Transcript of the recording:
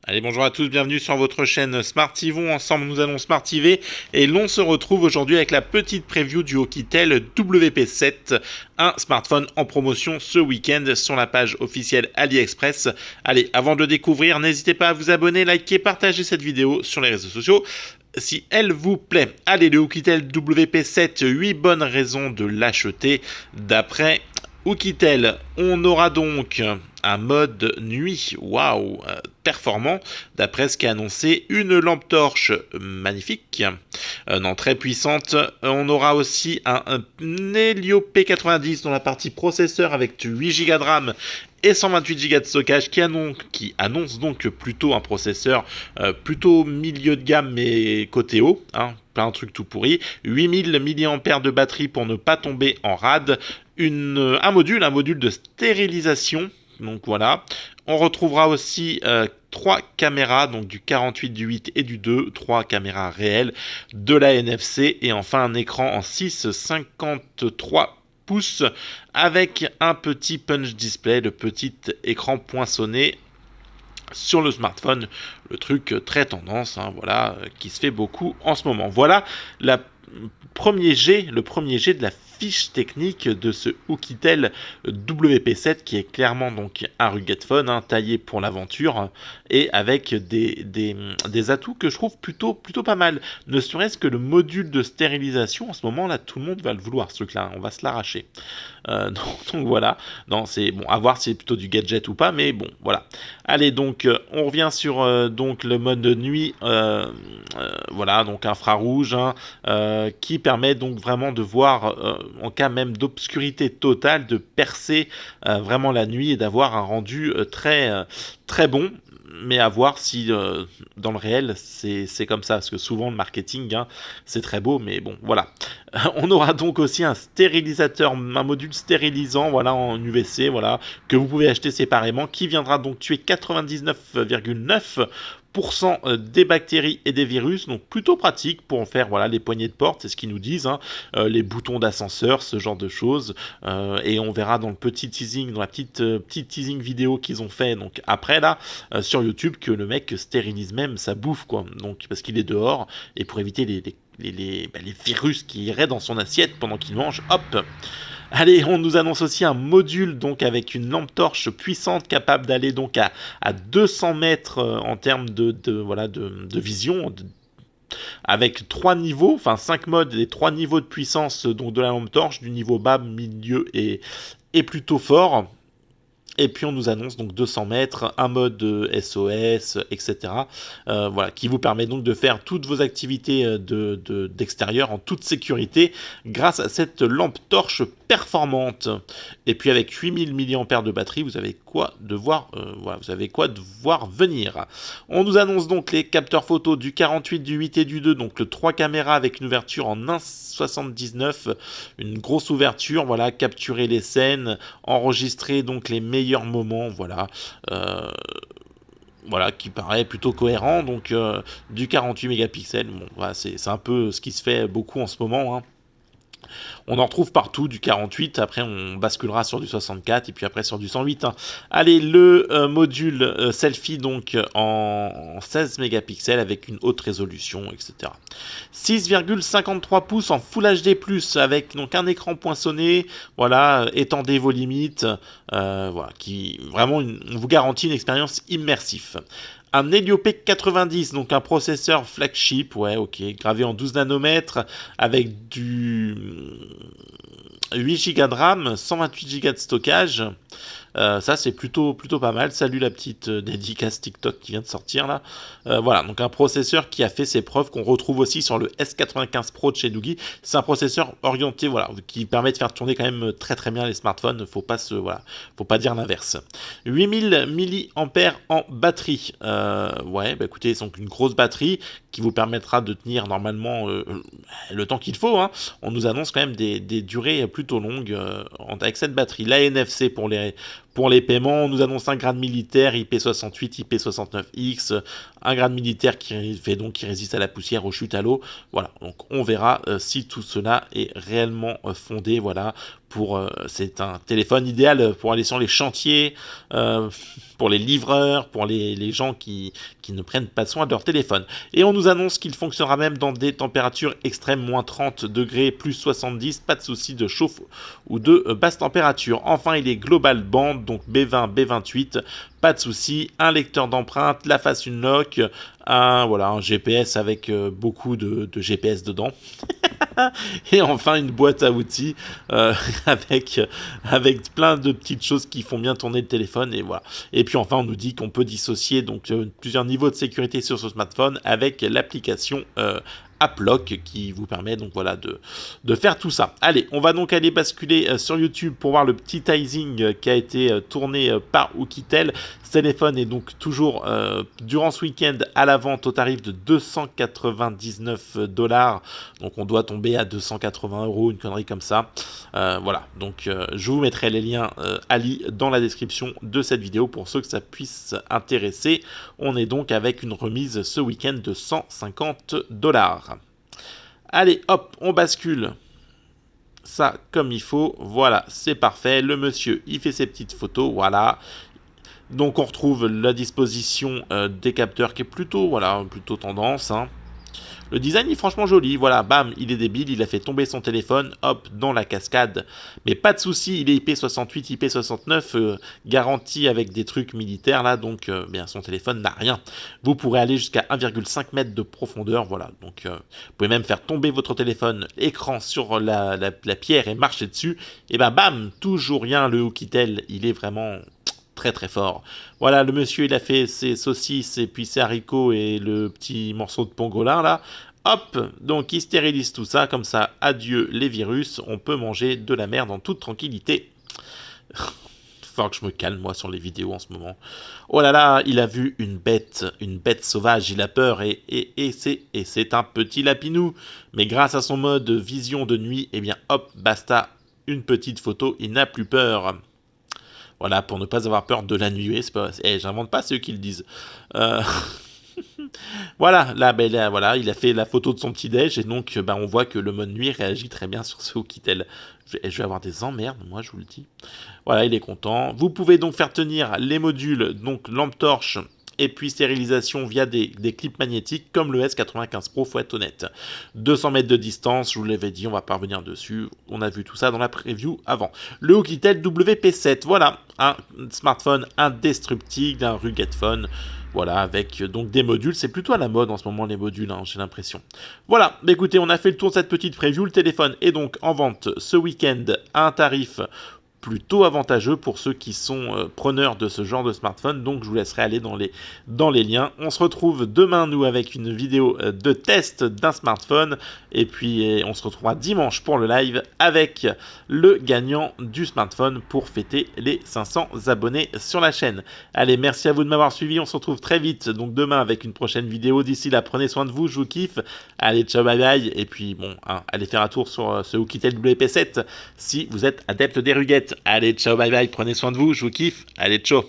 Allez, bonjour à tous, bienvenue sur votre chaîne Smartivon. Ensemble, nous allons Smartiver et l'on se retrouve aujourd'hui avec la petite preview du Oukitel WP7, un smartphone en promotion ce week-end sur la page officielle AliExpress. Allez, avant de découvrir, n'hésitez pas à vous abonner, liker, partager cette vidéo sur les réseaux sociaux si elle vous plaît. Allez, le Oukitel WP7, 8 bonnes raisons de l'acheter d'après Oukitel. On aura donc un mode nuit, waouh, performant, d'après ce qu'a annoncé une lampe torche magnifique, non, très puissante. On aura aussi un Helio P90 dans la partie processeur avec 8 Go de RAM et 128 Go de stockage qui annonce donc plutôt un processeur plutôt milieu de gamme mais côté haut, hein, pas un truc tout pourri. 8000 mAh de batterie pour ne pas tomber en rade. Un module de stérilisation. Donc voilà. On retrouvera aussi 3 caméras, donc du 48, du 8 et du 2, 3 caméras réelles, de la NFC et enfin un écran en 6,53 pouces avec un petit punch display, le petit écran poinçonné sur le smartphone, le truc très tendance, hein, voilà, qui se fait beaucoup en ce moment. Voilà le premier jet de la fiche technique de ce Oukitel WP7 qui est clairement donc un rugged phone, hein, taillé pour l'aventure et avec des atouts que je trouve plutôt pas mal. Ne serait-ce que le module de stérilisation, en ce moment là tout le monde va le vouloir ce truc là, on va se l'arracher. Donc voilà, non, c'est bon à voir si c'est plutôt du gadget ou pas, mais bon voilà. Allez, donc on revient sur donc le mode de nuit, voilà, donc infrarouge, hein, qui permet donc vraiment de voir en cas même d'obscurité totale, de percer vraiment la nuit et d'avoir un rendu très bon. Mais à voir si dans le réel c'est comme ça, parce que souvent le marketing, hein, c'est très beau, mais bon voilà. On aura donc aussi un stérilisateur, un module stérilisant, voilà, en UVC, voilà, que vous pouvez acheter séparément, qui viendra donc tuer 99,9% des bactéries et des virus, donc plutôt pratique pour en faire, voilà, les poignées de porte, c'est ce qu'ils nous disent, hein, les boutons d'ascenseur, ce genre de choses, et on verra dans le petit teasing, dans la petite teasing vidéo qu'ils ont fait donc après là sur YouTube, que le mec stérilise même sa bouffe, quoi, donc parce qu'il est dehors et pour éviter les virus qui iraient dans son assiette pendant qu'il mange, hop. Allez, on nous annonce aussi un module donc avec une lampe torche puissante capable d'aller donc à 200 mètres en termes de vision, avec 3 niveaux, enfin 5 modes et 3 niveaux de puissance donc de la lampe torche, du niveau bas, milieu et plutôt fort. Et puis on nous annonce donc 200 mètres, un mode SOS, etc. Voilà, qui vous permet donc de faire toutes vos activités d'extérieur en toute sécurité grâce à cette lampe torche performante. Et puis avec 8000 mAh de batterie, vous avez quoi de voir, voilà, vous avez quoi de voir venir. On nous annonce donc les capteurs photo du 48, du 8 et du 2, donc le 3 caméras avec une ouverture en 1,79, une grosse ouverture, voilà, capturer les scènes, enregistrer donc les meilleurs moments, voilà. Voilà, qui paraît plutôt cohérent, donc du 48 mégapixels, bon, voilà, c'est un peu ce qui se fait beaucoup en ce moment, hein. On en retrouve partout du 48, après on basculera sur du 64 et puis après sur du 108, hein. Allez, le module selfie donc en 16 mégapixels avec une haute résolution, etc. 6,53 pouces en Full HD+, avec donc un écran poinçonné, voilà, étendez vos limites, voilà, qui vraiment on vous garantit une expérience immersive. Un Helio P90, donc un processeur flagship, ouais, ok, gravé en 12 nanomètres, avec du 8 Go de RAM, 128 Go de stockage. Ça c'est plutôt pas mal. Salut la petite dédicace TikTok qui vient de sortir là. Voilà, donc un processeur qui a fait ses preuves, qu'on retrouve aussi sur le S95 Pro de chez Doogee. C'est un processeur orienté, voilà, qui permet de faire tourner quand même très bien les smartphones. Faut pas dire l'inverse. 8000 mAh en batterie. Ouais, bah écoutez, c'est donc une grosse batterie qui vous permettra de tenir normalement le temps qu'il faut, hein. On nous annonce quand même des durées plutôt longues avec cette batterie. La NFC pour les paiements, on nous annonce un grade militaire IP68, IP69X, un grade militaire qui résiste à la poussière, aux chutes à l'eau. Voilà, donc on verra si tout cela est réellement fondé, voilà, c'est un téléphone idéal pour aller sur les chantiers, pour les livreurs, pour les gens qui ne prennent pas soin de leur téléphone. Et on nous annonce qu'il fonctionnera même dans des températures extrêmes, moins 30 degrés, plus 70, pas de souci de chauffe ou de basse température. Enfin, il est global band, donc B20, B28, pas de souci, un lecteur d'empreintes, la face unlock, un GPS avec beaucoup de GPS dedans. Et enfin une boîte à outils avec plein de petites choses qui font bien tourner le téléphone, et voilà. Et puis enfin on nous dit qu'on peut dissocier donc plusieurs niveaux de sécurité sur ce smartphone avec l'application AppLock qui vous permet donc voilà de faire tout ça. Allez, on va donc aller basculer sur YouTube pour voir le petit teasing qui a été tourné par Oukitel. Ce téléphone est donc toujours durant ce week-end à la vente au tarif de $299. Donc on doit tomber à 280 €, une connerie comme ça. Voilà, donc je vous mettrai les liens Ali dans la description de cette vidéo pour ceux que ça puisse intéresser. On est donc avec une remise ce week-end de $150. Allez, hop, on bascule ça comme il faut. Voilà, c'est parfait. Le monsieur, il fait ses petites photos, voilà. Donc on retrouve la disposition des capteurs qui est plutôt tendance, hein. Le design est franchement joli, voilà, bam, il est débile, il a fait tomber son téléphone, hop, dans la cascade. Mais pas de souci, il est IP68, IP69, garanti avec des trucs militaires là, donc bien son téléphone n'a rien. Vous pourrez aller jusqu'à 1,5 m de profondeur, voilà, donc vous pouvez même faire tomber votre téléphone, écran sur la pierre et marcher dessus, et ben bam, toujours rien, le Oukitel, il est vraiment très très fort. Voilà, le monsieur il a fait ses saucisses et puis ses haricots et le petit morceau de pangolin là. Hop, donc il stérilise tout ça, comme ça, adieu les virus, on peut manger de la merde en toute tranquillité. Faut que je me calme moi sur les vidéos en ce moment. Oh là là, il a vu une bête sauvage, il a peur et c'est un petit lapinou. Mais grâce à son mode vision de nuit, eh bien hop, basta, une petite photo, il n'a plus peur. Voilà, pour ne pas avoir peur de la nuée, c'est pas... j'invente pas, c'est eux qui le disent. Voilà, là, voilà, il a fait la photo de son petit-déj, et donc on voit que le mode nuit réagit très bien sur ce Oukitel. Je vais avoir des emmerdes, moi je vous le dis. Voilà, il est content. Vous pouvez donc faire tenir les modules, donc lampe torche, et puis stérilisation via des clips magnétiques comme le S95 Pro, faut être honnête. 200 mètres de distance, je vous l'avais dit, on va pas revenir dessus, on a vu tout ça dans la preview avant. Le Oukitel WP7, voilà, un smartphone indestructible, un rugged phone, voilà, avec donc des modules, c'est plutôt à la mode en ce moment les modules, hein, j'ai l'impression. Voilà, écoutez, on a fait le tour de cette petite preview, le téléphone est donc en vente ce week-end à un tarif plutôt avantageux pour ceux qui sont preneurs de ce genre de smartphone, donc je vous laisserai aller dans les liens. On se retrouve demain, nous, avec une vidéo de test d'un smartphone, et puis on se retrouvera dimanche pour le live avec le gagnant du smartphone pour fêter les 500 abonnés sur la chaîne. Allez, merci à vous de m'avoir suivi, on se retrouve très vite, donc demain avec une prochaine vidéo. D'ici là, prenez soin de vous, je vous kiffe. Allez, ciao, bye bye, et puis bon, allez faire un tour sur ce Oukitel WP7 si vous êtes adepte des ruguettes. Allez, ciao, bye bye, prenez soin de vous, je vous kiffe. Allez, ciao.